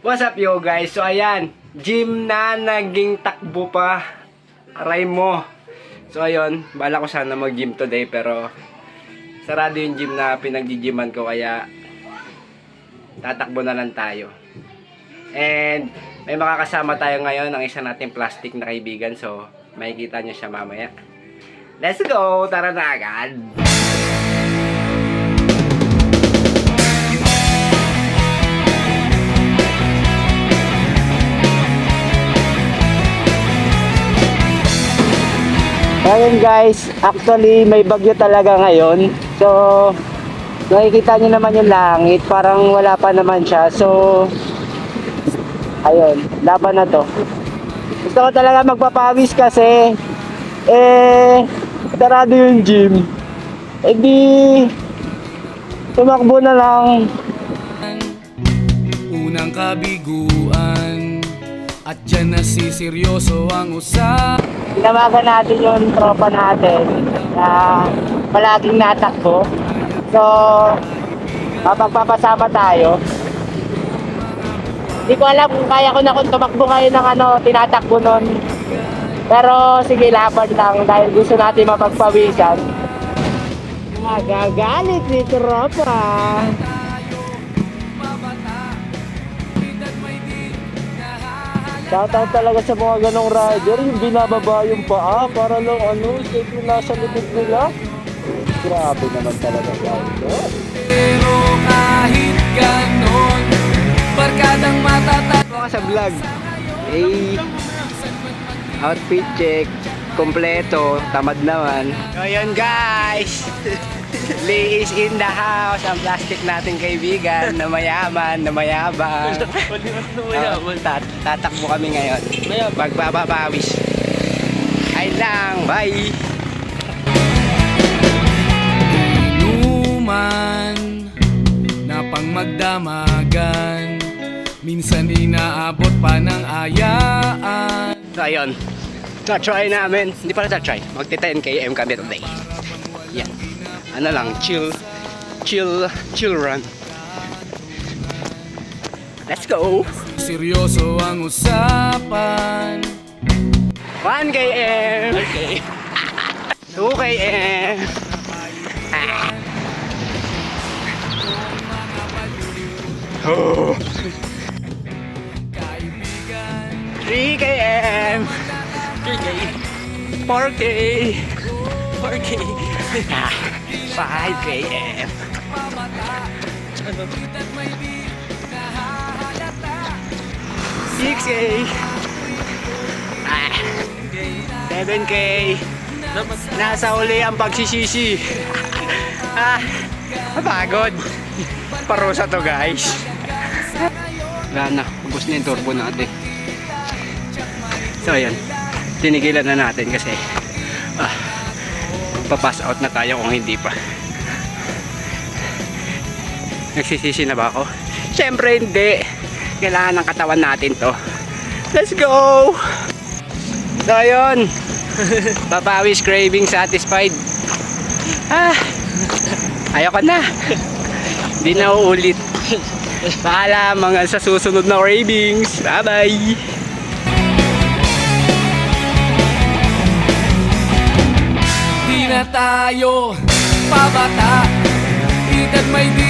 What's up yo guys? So ayan, gym na naging takbo pa. Aray mo. So ayun, bala ko sana mag-gym today pero sarado yung gym na pinag-gyman ko kaya tatakbo na lang tayo. And may makakasama tayo ngayon ng isa nating plastic na kaibigan, so makikita nyo siya mamaya. Let's go! Tara na agad! Ayun guys, actually may bagyo talaga ngayon. So, nakikita nyo naman yung langit, parang wala pa naman siya. So, ayun, laban na to. Gusto ko talaga magpapawis kasi, sarado yung gym. Eh di, tumakbo na lang. Unang kabiguan at dyan nasiseryoso ang usap. Tinawagan natin yung tropa natin na palaging natakbo. So, mapagpapasama tayo. Hindi ko alam kung kaya ko na kung tumakbo kayo ng tinatakbo nun. Pero sige, laban lang dahil gusto natin mapagpawisan. Magagalit ni tropa. Shoutout talaga sa mga ganong rider, yung binababa yung paa para lang safe yung nasa likod nila. Grabe naman talaga guys. Pero kahit ganon, barkadang matatag. Mga sa vlog, outfit check, kompleto, tamad naman. So yun guys, Lee is in the house, ang plastic nating kaibigan na mayaman, na mayabang. Tatakbo kami ngayon. Magbababawis. Ay lang, bye! Inuman na pang magdamagan, minsan inaabot pa ng ayaan. So ayun, try namin, hindi pala try, magti 10 km kami today. Yan, ano lang, chill run. Let's go! Seryoso ang usapan. 1 km, Okay. 2 km, 3 km, 4K, 5 km, 6K, 7K. Nasa uli ang pagsisisi. Pagod. Parusa to guys. Wala na, ubos na yung turbo natin. So ayan, tinigilan na natin kasi papass out na tayo kung hindi pa. Nagsisisi na ba ako? Siyempre hindi. Kailangan ng katawan natin to. Let's go! So ayun, papawis, craving satisfied. Ayoko na. Hindi na uulit. Paalam mga sa susunod na cravings. Bye bye! Di na tayo pabata, edad may di